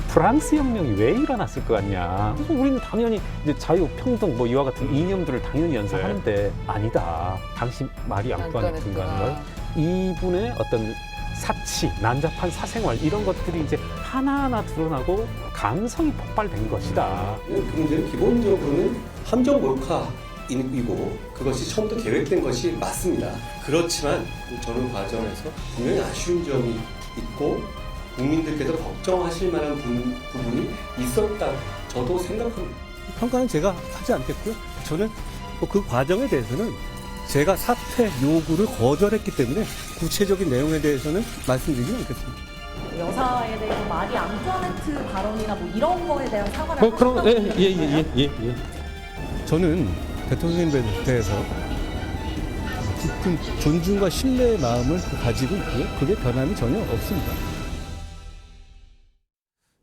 프랑스 혁명이 왜 일어났을 것 같냐. 그래서 우리는 당연히 이제 자유, 평등 뭐 이와 같은 이념들을 당연히 연상하는데 아니다. 당시 마리 앙뚜아네트인가 걸 이분의 어떤 사치, 난잡한 사생활 이런 것들이 이제 하나하나 드러나고 감성이 폭발된 것이다. 그 문제는 기본적으로는 함정 몰카이고 그것이 처음부터 계획된 것이 맞습니다. 그렇지만 저는 과정에서 분명히 아쉬운 점이 있고 국민들께서 걱정하실 만한 부분이 있었다. 저도 생각합니다. 평가는 제가 하지 않겠고요. 저는 그 과정에 대해서는 제가 사퇴 요구를 거절했기 때문에 구체적인 내용에 대해서는 말씀드리지 않겠습니다. 여사에 대해서 마리 앙투아네트 발언이나 뭐 이런 거에 대한 사과를 하셨다고 예. 저는 대통령님에 대해서 깊은 존중과 신뢰의 마음을 가지고 있고요. 그게 변함이 전혀 없습니다.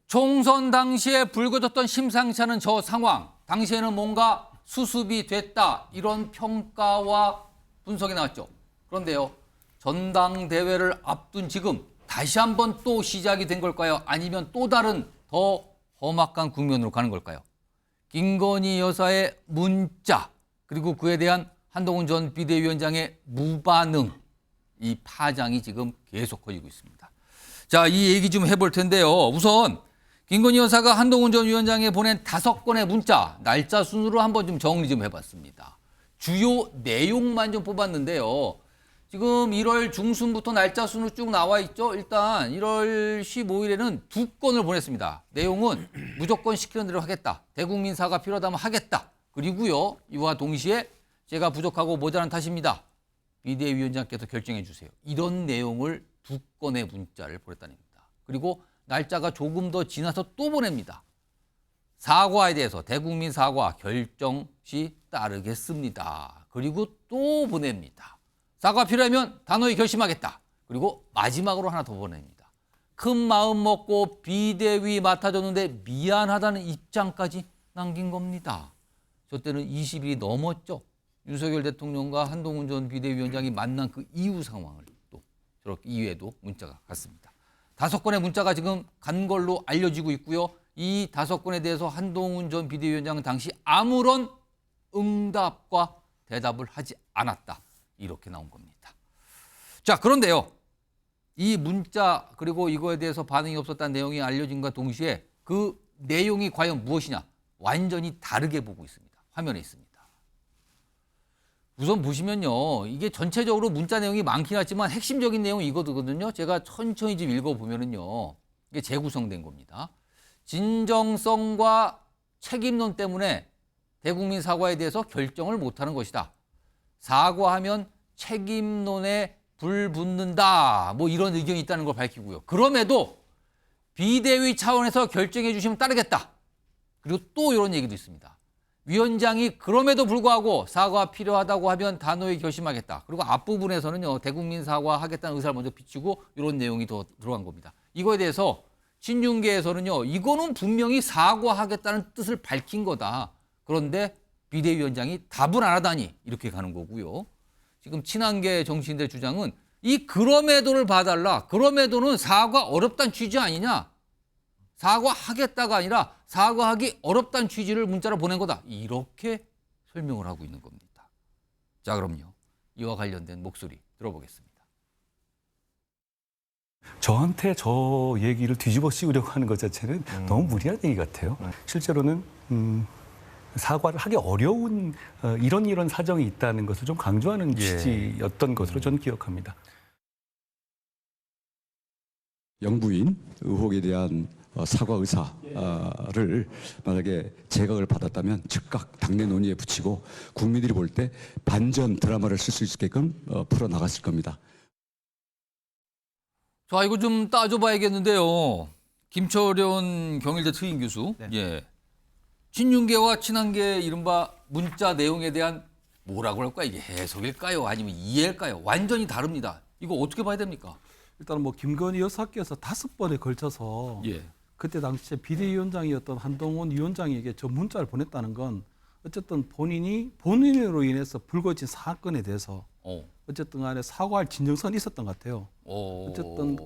총선 당시에 불거졌던 심상치 않은 저 상황, 당시에는 뭔가 수습이 됐다 이런 평가와 분석이 나왔죠. 그런데요, 전당대회를 앞둔 지금 다시 한번 또 시작이 된 걸까요? 아니면 또 다른 더 험악한 국면으로 가는 걸까요? 김건희 여사의 문자 그리고 그에 대한 한동훈 전 비대위원장의 무반응, 이 파장이 지금 계속 커지고 있습니다. 자, 이 얘기 좀 해볼 텐데요. 우선 김건희 여사가 한동훈 전 위원장에 보낸 5건의 문자 날짜 순으로 한번 좀 정리 좀 해봤습니다. 주요 내용만 좀 뽑았는데요. 지금 1월 중순부터 날짜 순으로 쭉 나와 있죠. 일단 1월 15일에는 2건을 보냈습니다. 내용은 무조건 시키는 대로 하겠다. 대국민 사과 필요하다면 하겠다. 그리고요, 이와 동시에 제가 부족하고 모자란 탓입니다. 비대위원장께서 결정해 주세요. 이런 내용을 2건의 문자를 보냈다는 겁니다. 그리고 날짜가 조금 더 지나서 또 보냅니다. 사과에 대해서 대국민 사과 결정 시 따르겠습니다. 그리고 또 보냅니다. 사과 필요하면 단호히 결심하겠다. 그리고 마지막으로 하나 더 보냅니다. 큰 마음 먹고 비대위 맡아줬는데 미안하다는 입장까지 남긴 겁니다. 저 때는 20일이 넘었죠. 윤석열 대통령과 한동훈 전 비대위원장이 만난 그 이후 상황을 또 저렇게 이외에도 문자가 갔습니다. 5건의 문자가 지금 간 걸로 알려지고 있고요. 이 5건에 대해서 한동훈 전 비대위원장은 당시 아무런 응답과 대답을 하지 않았다. 이렇게 나온 겁니다. 자, 그런데요. 이 문자 그리고 이거에 대해서 반응이 없었다는 내용이 알려진과 동시에 그 내용이 과연 무엇이냐? 완전히 다르게 보고 있습니다. 화면에 있습니다. 우선 보시면요. 이게 전체적으로 문자 내용이 많긴 하지만 핵심적인 내용이 이거거든요. 제가 천천히 좀 읽어보면은요. 이게 재구성된 겁니다. 진정성과 책임론 때문에 대국민 사과에 대해서 결정을 못하는 것이다. 사과하면 책임론에 불 붙는다. 뭐 이런 의견이 있다는 걸 밝히고요. 그럼에도 비대위 차원에서 결정해 주시면 따르겠다. 그리고 또 이런 얘기도 있습니다. 위원장이 그럼에도 불구하고 사과 필요하다고 하면 단호히 결심하겠다. 그리고 앞부분에서는요. 대국민 사과하겠다는 의사를 먼저 비추고 이런 내용이 더 들어간 겁니다. 이거에 대해서 친윤계에서는요. 이거는 분명히 사과하겠다는 뜻을 밝힌 거다. 그런데 비대위원장이 답을 안 하다니 이렇게 가는 거고요. 지금 친한계 정치인들 주장은 이 그럼에도를 봐달라. 그럼에도는 사과 어렵다는 취지 아니냐. 사과하겠다가 아니라 사과하기 어렵다는 취지를 문자로 보낸 거다. 이렇게 설명을 하고 있는 겁니다. 자, 그럼요. 이와 관련된 목소리 들어보겠습니다. 저한테 저 얘기를 뒤집어 씌우려고 하는 것 자체는 너무 무리한 얘기 같아요. 실제로는 사과를 하기 어려운 이런 사정이 있다는 것을 좀 강조하는 취지였던 것으로 저는 기억합니다. 영부인 의혹에 대한 사과 의사를 만약에 제각을 받았다면 즉각 당내 논의에 붙이고 국민들이 볼 때 반전 드라마를 쓸 수 있게끔 풀어나갔을 겁니다. 자, 이거 좀 따져봐야겠는데요. 김철현 경일대 특임 교수. 네. 예. 친윤계와 친한계 이른바 문자 내용에 대한 뭐라고 할까? 이게 해석일까요? 아니면 이해일까요? 완전히 다릅니다. 이거 어떻게 봐야 됩니까? 일단 뭐 김건희 여사께서 5번에 걸쳐서 예. 그때 당시에 비대위원장이었던 한동훈 위원장에게 저 문자를 보냈다는 건 어쨌든 본인으로 인해서 불거진 사건에 대해서 어쨌든 간에 사과할 진정성이 있었던 것 같아요. 어쨌든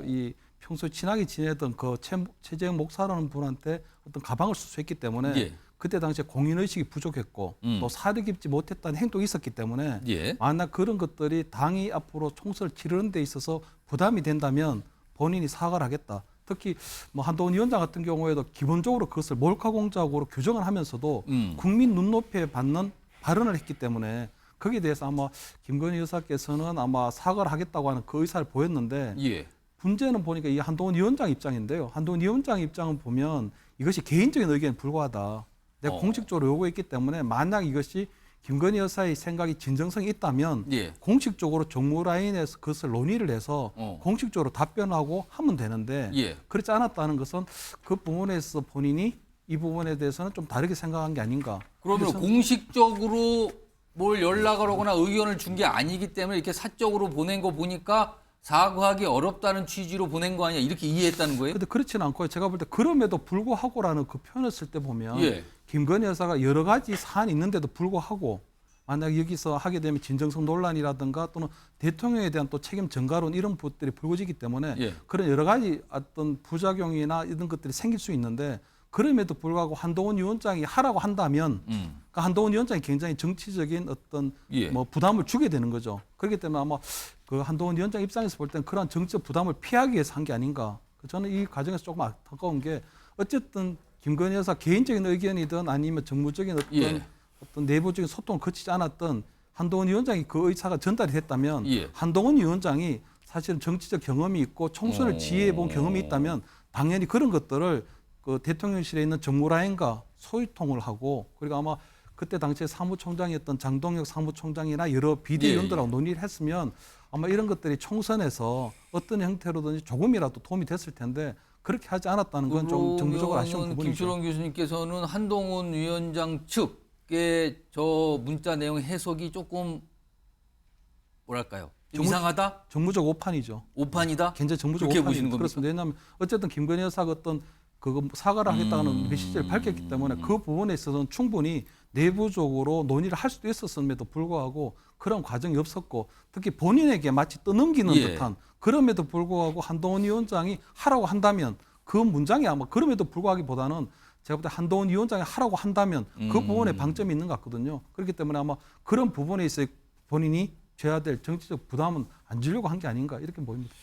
이 평소 친하게 지내던 그 최재형 목사라는 분한테 어떤 가방을 수수했기 때문에 예. 그때 당시에 공인의식이 부족했고 또 사려 깊지 못했다는 행동이 있었기 때문에 예. 만약 그런 것들이 당이 앞으로 총선을 치르는 데 있어서 부담이 된다면 본인이 사과를 하겠다. 특히 뭐 한동훈 위원장 같은 경우에도 기본적으로 그것을 몰카 공작으로 규정을 하면서도 국민 눈높이에 받는 발언을 했기 때문에 거기에 대해서 아마 김건희 여사께서는 아마 사과를 하겠다고 하는 그 의사를 보였는데 예. 문제는 보니까 이 한동훈 위원장 입장인데요. 한동훈 위원장 입장은 보면 이것이 개인적인 의견에 불과하다. 내가 공식적으로 요구했기 때문에 만약 이것이 김건희 여사의 생각이 진정성이 있다면 예. 공식적으로 정무라인에서 그것을 논의를 해서 공식적으로 답변하고 하면 되는데 예. 그렇지 않았다는 것은 그 부분에서 본인이 이 부분에 대해서는 좀 다르게 생각한 게 아닌가. 그러면 그래서 공식적으로 뭘 연락을 하거나 의견을 준 게 아니기 때문에 이렇게 사적으로 보낸 거 보니까 사과하기 어렵다는 취지로 보낸 거 아니야 이렇게 이해했다는 거예요? 근데 그렇지는 않고요. 제가 볼 때 그럼에도 불구하고라는 그 표현을 쓸 때 보면 예. 김건희 여사가 여러 가지 사안이 있는데도 불구하고 만약 여기서 하게 되면 진정성 논란이라든가 또는 대통령에 대한 또 책임 전가론 이런 것들이 불거지기 때문에 예. 그런 여러 가지 어떤 부작용이나 이런 것들이 생길 수 있는데 그럼에도 불구하고 한동훈 위원장이 하라고 한다면 그러니까 한동훈 위원장이 굉장히 정치적인 어떤 예. 뭐 부담을 주게 되는 거죠. 그렇기 때문에 아마 그 한동훈 위원장 입장에서 볼 때는 그러한 정치적 부담을 피하기 위해서 한 게 아닌가. 저는 이 과정에서 조금 안타까운 게 어쨌든 김건희 여사 개인적인 의견이든 아니면 정무적인 어떤 예. 어떤 내부적인 소통을 거치지 않았던 한동훈 위원장이 그 의사가 전달이 됐다면 예. 한동훈 위원장이 사실은 정치적 경험이 있고 총선을 지휘해 본 경험이 있다면 당연히 그런 것들을 그 대통령실에 있는 정무라인과 소통을 하고 그리고 아마 그때 당시에 사무총장이었던 장동혁 사무총장이나 여러 비대위원들하고 논의를 했으면 아마 이런 것들이 총선에서 어떤 형태로든지 조금이라도 도움이 됐을 텐데 그렇게 하지 않았다는 건 좀 정부적으로 아쉬운 그러면은 부분이죠. 김철원 교수님께서는 한동훈 위원장 측의 저 문자 내용 해석이 조금 뭐랄까요? 좀 이상하다? 정무적 오판이죠. 오판이다? 굉장히 정무적 그렇게 오판이 보시는 겁니까? 그렇습니다. 왜냐하면 어쨌든 김건희 여사가 어떤 그거 사과를 하겠다는 메시지를 밝혔기 때문에 그 부분에 있어서는 충분히 내부적으로 논의를 할 수도 있었음에도 불구하고 그런 과정이 없었고 특히 본인에게 마치 떠넘기는 예. 듯한 그럼에도 불구하고 한동훈 위원장이 하라고 한다면 그 문장이 아마 그럼에도 불구하기보다는 제가 볼 때 한동훈 위원장이 하라고 한다면 그 부분에 방점이 있는 것 같거든요. 그렇기 때문에 아마 그런 부분에 있어 본인이 져야 될 정치적 부담은 안 지려고 한 게 아닌가 이렇게 보입니다.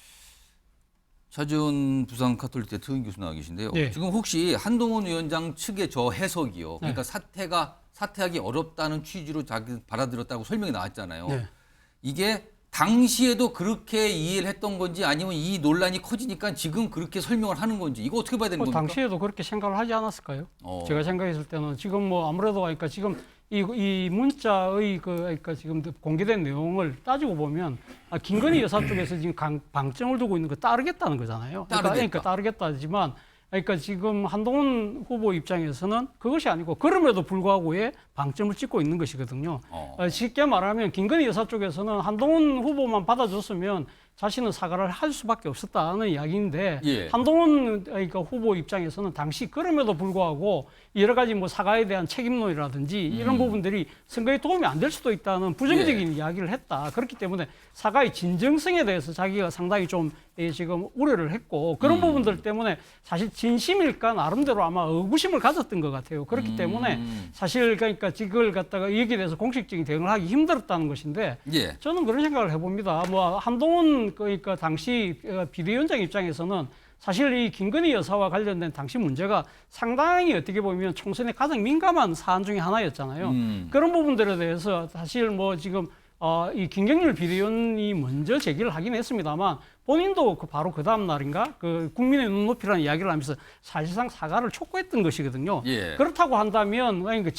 차지원 부산 카톨릭대 특임 교수 나와 계신데요. 네. 지금 혹시 한동훈 위원장 측의 저 해석이요. 그러니까 사퇴하기 어렵다는 취지로 자기 받아들였다고 설명이 나왔잖아요. 네. 이게 당시에도 그렇게 이해를 했던 건지 아니면 이 논란이 커지니까 지금 그렇게 설명을 하는 건지 이거 어떻게 봐야 되는 겁니까? 당시에도 그렇게 생각을 하지 않았을까요? 어. 제가 생각했을 때는 지금 뭐 아무래도 그러니까 지금 이 문자의 그러니까 지금 공개된 내용을 따지고 보면 김건희 여사 쪽에서 지금 방점을 두고 있는 거 따르겠다는 거잖아요. 그러니까 따르겠다지만 그러니까 지금 한동훈 후보 입장에서는 그것이 아니고 그럼에도 불구하고의 방점을 찍고 있는 것이거든요. 쉽게 말하면 김건희 여사 쪽에서는 한동훈 후보만 받아줬으면 자신은 사과를 할 수밖에 없었다는 이야기인데 예. 한동훈 그러니까 후보 입장에서는 당시 그럼에도 불구하고 여러 가지 뭐 사과에 대한 책임론이라든지 이런 부분들이 선거에 도움이 안 될 수도 있다는 부정적인 이야기를 했다. 그렇기 때문에 사과의 진정성에 대해서 자기가 상당히 좀 지금 우려를 했고 그런 부분들 때문에 사실 진심일까 나름대로 아마 의구심을 가졌던 것 같아요. 그렇기 때문에 사실 그러니까 이걸 갖다가 여기에 대해서 공식적인 대응을 하기 힘들었다는 것인데 예. 저는 그런 생각을 해봅니다. 뭐 한동훈 그러니까 당시 비대위원장 입장에서는 사실 이 김건희 여사와 관련된 당시 문제가 상당히 어떻게 보면 총선에 가장 민감한 사안 중에 하나였잖아요. 그런 부분들에 대해서 사실 뭐 지금 이 김경률 비대위원이 먼저 제기를 하긴 했습니다만 본인도 바로 그 다음 날인가 그 국민의 눈높이라는 이야기를 하면서 사실상 사과를 촉구했던 것이거든요. 예. 그렇다고 한다면 그러니까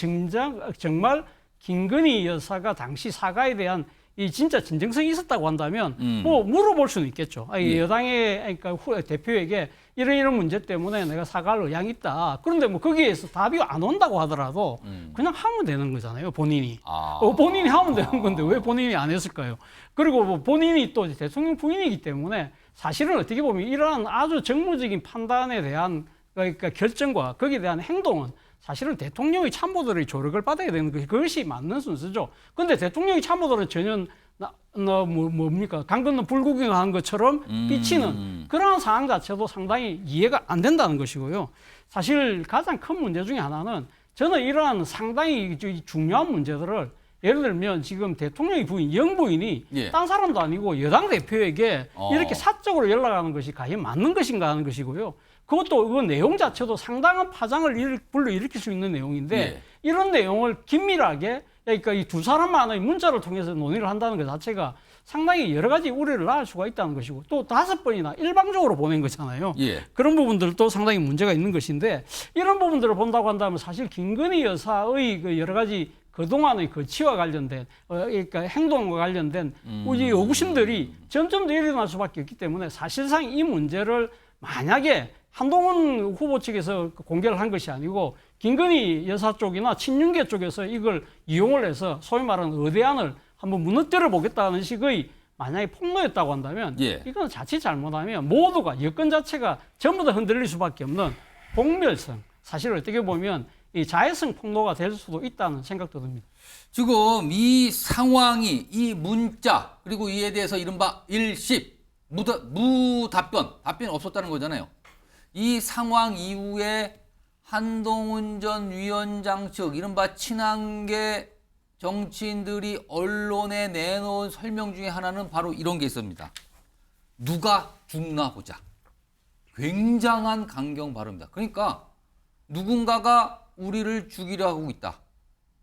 정말 김건희 여사가 당시 사과에 대한 이 진짜 진정성이 있었다고 한다면 뭐 물어볼 수는 있겠죠. 여당의 그러니까 대표에게 이런 문제 때문에 내가 사과할 의향이 있다. 그런데 뭐 거기에서 답이 안 온다고 하더라도 그냥 하면 되는 거잖아요. 본인이. 본인이 하면 되는 건데 왜 본인이 안 했을까요? 그리고 뭐 본인이 또 대통령 부인이기 때문에 사실은 어떻게 보면 이러한 아주 정무적인 판단에 대한 그러니까 결정과 거기에 대한 행동은 사실은 대통령의 참모들의 조력을 받아야 되는 것이 그것이 맞는 순서죠. 그런데 대통령의 참모들은 전혀 뭡니까 강 건너 불구경한 것처럼 비치는 그런 상황 자체도 상당히 이해가 안 된다는 것이고요. 사실 가장 큰 문제 중에 하나는 저는 이러한 상당히 중요한 문제들을 예를 들면 지금 대통령의 부인, 영부인이 예. 딴 사람도 아니고 여당 대표에게 이렇게 사적으로 연락하는 것이 과연 맞는 것인가 하는 것이고요. 그것도 그 내용 자체도 상당한 파장을 불러일으킬 수 있는 내용인데 예. 이런 내용을 긴밀하게 그러니까 이 두 사람만의 문자를 통해서 논의를 한다는 것 자체가 상당히 여러 가지 우려를 낳을 수가 있다는 것이고 또 5번이나 일방적으로 보낸 거잖아요. 예. 그런 부분들도 상당히 문제가 있는 것인데 이런 부분들을 본다고 한다면 사실 김건희 여사의 그 여러 가지 그동안의 거치와 관련된 그러니까 행동과 관련된 우리 의구심들이 점점 더 일어날 수밖에 없기 때문에 사실상 이 문제를 만약에 한동훈 후보 측에서 공개를 한 것이 아니고 김건희 여사 쪽이나 친윤계 쪽에서 이걸 이용을 해서 소위 말하는 의대안을 한번 무너뜨려 보겠다는 식의 만약에 폭로였다고 한다면 예. 이건 자칫 잘못하면 모두가 여건 자체가 전부 다 흔들릴 수밖에 없는 공멸성 사실 어떻게 보면 이 자해성 폭로가 될 수도 있다는 생각도 듭니다. 지금 이 상황이 이 문자 그리고 이에 대해서 이른바 일십 답변이 없었다는 거잖아요. 이 상황 이후에 한동훈 전 위원장 측 이른바 친한계 정치인들이 언론에 내놓은 설명 중에 하나는 바로 이런 게 있습니다. 누가 죽나 보자. 굉장한 강경 발언입니다. 그러니까 누군가가 우리를 죽이려 하고 있다.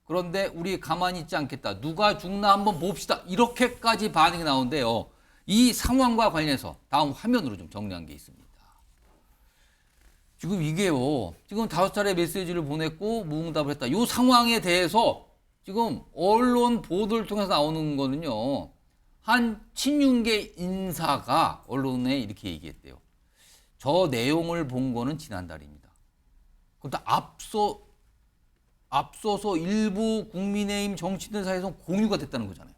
그런데 우리 가만히 있지 않겠다. 누가 죽나 한번 봅시다. 이렇게까지 반응이 나오는데요. 이 상황과 관련해서 다음 화면으로 좀 정리한 게 있습니다. 지금 이게요. 지금 5차례 메시지를 보냈고 무응답을 했다. 이 상황에 대해서 지금 언론 보도를 통해서 나오는 거는요. 한 친윤계 인사가 언론에 이렇게 얘기했대요. 저 내용을 본 거는 지난달입니다. 그런데 앞서서 일부 국민의힘 정치인들 사이에서 공유가 됐다는 거잖아요.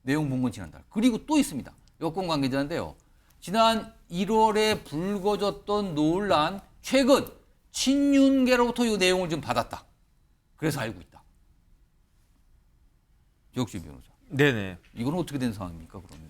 내용 본 건 지난달. 그리고 또 있습니다. 여권 관계자인데요. 지난 1월에 불거졌던 논란, 최근 친윤계로부터 이 내용을 좀 받았다. 그래서 알고 있다. 지혁씨 변호사. 네네. 이건 어떻게 된 상황입니까, 그러면?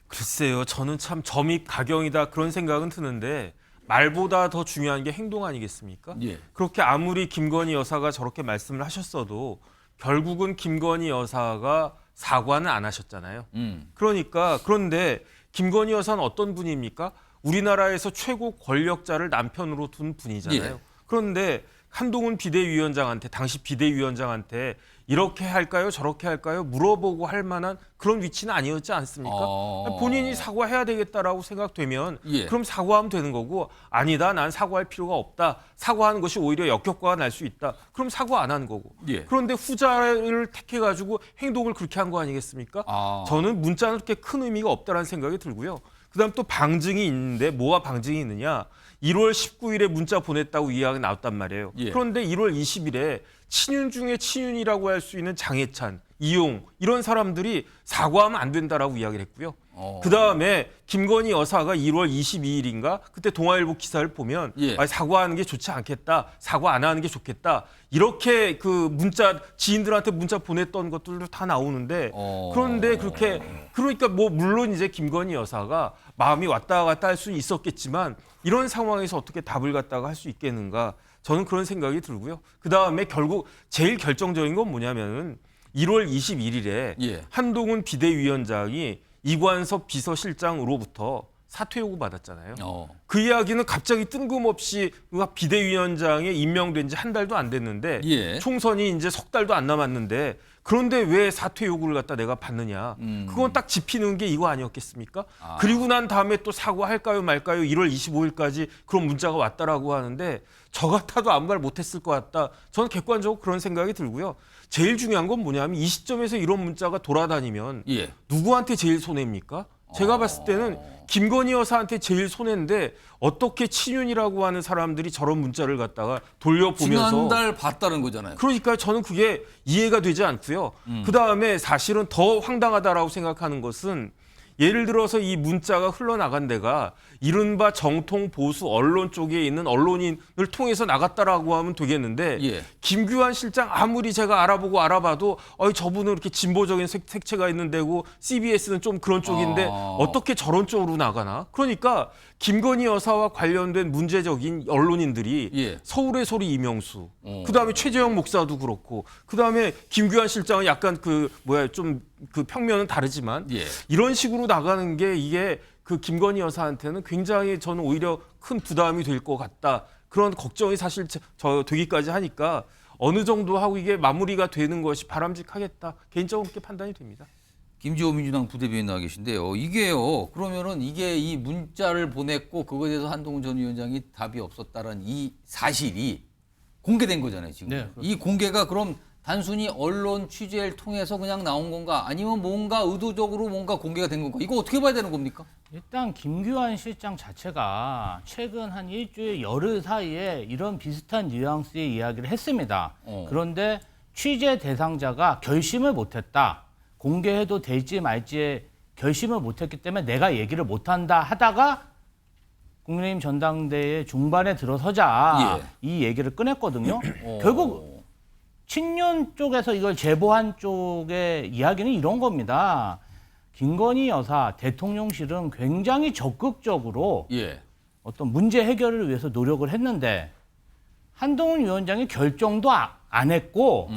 글쎄요. 저는 참 점입가경이다 그런 생각은 드는데 말보다 더 중요한 게 행동 아니겠습니까? 예. 그렇게 아무리 김건희 여사가 저렇게 말씀을 하셨어도 결국은 김건희 여사가 사과는 안 하셨잖아요. 그러니까 그런데 김건희 여사는 어떤 분입니까? 우리나라에서 최고 권력자를 남편으로 둔 분이잖아요. 예. 그런데 한동훈 비대위원장한테 당시 비대위원장한테 이렇게 할까요? 저렇게 할까요? 물어보고 할 만한 그런 위치는 아니었지 않습니까? 본인이 사과해야 되겠다라고 생각되면 예. 그럼 사과하면 되는 거고 아니다. 난 사과할 필요가 없다. 사과하는 것이 오히려 역효과가 날 수 있다. 그럼 사과 안 하는 거고. 예. 그런데 후자를 택해가지고 행동을 그렇게 한 거 아니겠습니까? 저는 문자는 그렇게 큰 의미가 없다는 생각이 들고요. 그다음 또 방증이 있는데 뭐가 방증이 있느냐. 1월 19일에 문자 보냈다고 이야기가 나왔단 말이에요. 예. 그런데 1월 20일에 친윤 중에 친윤이라고 할 수 있는 장해찬, 이용 이런 사람들이 사과하면 안 된다라고 이야기를 했고요. 그다음에 김건희 여사가 1월 22일인가 그때 동아일보 기사를 보면 예. 사과하는 게 좋지 않겠다. 사과 안 하는 게 좋겠다. 이렇게 그 문자 지인들한테 문자 보냈던 것들도 다 나오는데 그런데 그러니까 뭐 물론 이제 김건희 여사가 마음이 왔다 갔다 할 수는 있었겠지만 이런 상황에서 어떻게 답을 갖다가 할 수 있겠는가 저는 그런 생각이 들고요. 그다음에 결국 제일 결정적인 건 뭐냐면은 1월 21일에 예. 한동훈 비대위원장이 이관섭 비서실장으로부터 사퇴 요구 받았잖아요. 그 이야기는 갑자기 뜬금없이 비대위원장에 임명된 지 한 달도 안 됐는데 예. 총선이 이제 석 달도 안 남았는데 그런데 왜 사퇴 요구를 갖다 내가 받느냐. 그건 딱 짚히는 게 이거 아니었겠습니까? 그리고 난 다음에 또 사과할까요 말까요 1월 25일까지 그런 문자가 왔다라고 하는데 저 같아도 아무 말 못했을 것 같다. 저는 객관적으로 그런 생각이 들고요. 제일 중요한 건 뭐냐면 이 시점에서 이런 문자가 돌아다니면 예. 누구한테 제일 손해입니까? 제가 봤을 때는 김건희 여사한테 제일 손해인데 어떻게 친윤이라고 하는 사람들이 저런 문자를 갖다가 돌려보면서 지난달 봤다는 거잖아요. 그러니까 저는 그게 이해가 되지 않고요. 그다음에 사실은 더 황당하다라고 생각하는 것은 예를 들어서 이 문자가 흘러나간 데가 이른바 정통 보수 언론 쪽에 있는 언론인을 통해서 나갔다라고 하면 되겠는데 예. 김규환 실장 아무리 제가 알아봐도 저분은 이렇게 진보적인 색채가 있는 데고 CBS는 좀 그런 쪽인데 어떻게 저런 쪽으로 나가나? 그러니까 김건희 여사와 관련된 문제적인 언론인들이 예. 서울의 소리 이명수, 그다음에 최재형 목사도 그렇고, 그다음에 김규환 실장은 약간 좀 그 평면은 다르지만 예. 이런 식으로 나가는 게 이게 그 김건희 여사한테는 굉장히 저는 오히려 큰 부담이 될 것 같다. 그런 걱정이 사실 저 되기까지 하니까 어느 정도 하고 이게 마무리가 되는 것이 바람직하겠다. 개인적으로 그렇게 판단이 됩니다. 김지호 민주당 부대변인 나와 계신데요. 이게요. 그러면은 이게 이 문자를 보냈고 그거에 대해서 한동훈 전 위원장이 답이 없었다는 이 사실이 공개된 거잖아요, 지금. 네, 그렇죠. 이 공개가 그럼 단순히 언론 취재를 통해서 그냥 나온 건가? 아니면 뭔가 의도적으로 뭔가 공개가 된 건가? 이거 어떻게 봐야 되는 겁니까? 일단 김규환 실장 자체가 최근 한 일주일 열흘 사이에 이런 비슷한 뉘앙스의 이야기를 했습니다. 그런데 취재 대상자가 결심을 못했다. 공개해도 될지 말지 결심을 못했기 때문에 내가 얘기를 못한다 하다가 국민의힘 전당대회 중반에 들어서자 이 얘기를 꺼냈거든요. 결국 친윤 쪽에서 이걸 제보한 쪽의 이야기는 이런 겁니다. 김건희 여사 대통령실은 굉장히 적극적으로 어떤 문제 해결을 위해서 노력을 했는데 한동훈 위원장이 결정도 안 했고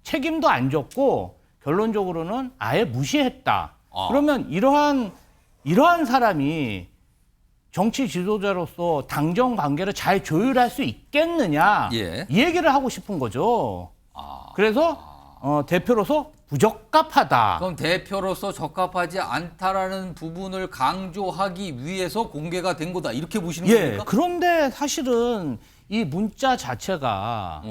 책임도 안 졌고 결론적으로는 아예 무시했다. 그러면 이러한 사람이 정치 지도자로서 당정 관계를 잘 조율할 수 있겠느냐 이 얘기를 하고 싶은 거죠. 그래서 대표로서 부적합하다. 그럼 대표로서 적합하지 않다라는 부분을 강조하기 위해서 공개가 된 거다. 이렇게 보시는 겁니까? 그런데 사실은 이 문자 자체가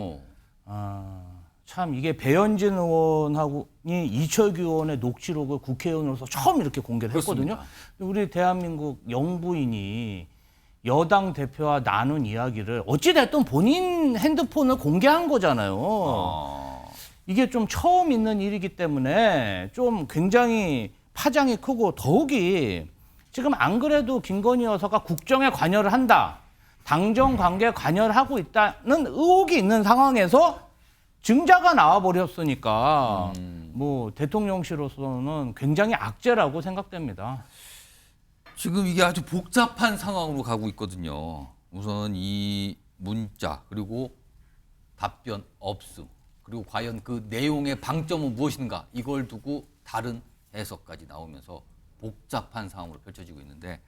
참 이게 배현진 의원하고니 이철규 의원의 녹취록을 국회의원으로서 처음 이렇게 공개를 했거든요. 우리 대한민국 영부인이 여당 대표와 나눈 이야기를 어찌됐든 본인 핸드폰을 공개한 거잖아요. 이게 좀 처음 있는 일이기 때문에 좀 굉장히 파장이 크고 더욱이 지금 안 그래도 김건희 여사가 국정에 관여를 한다. 당정 관계에 관여를 하고 있다는 의혹이 있는 상황에서 증자가 나와버렸으니까 뭐 대통령실로서는 굉장히 악재라고 생각됩니다. 지금 이게 아주 복잡한 상황으로 가고 있거든요. 우선 이 문자 그리고 답변 없음 그리고 과연 그 내용의 방점은 무엇인가 이걸 두고 다른 해석까지 나오면서 복잡한 상황으로 펼쳐지고 있는데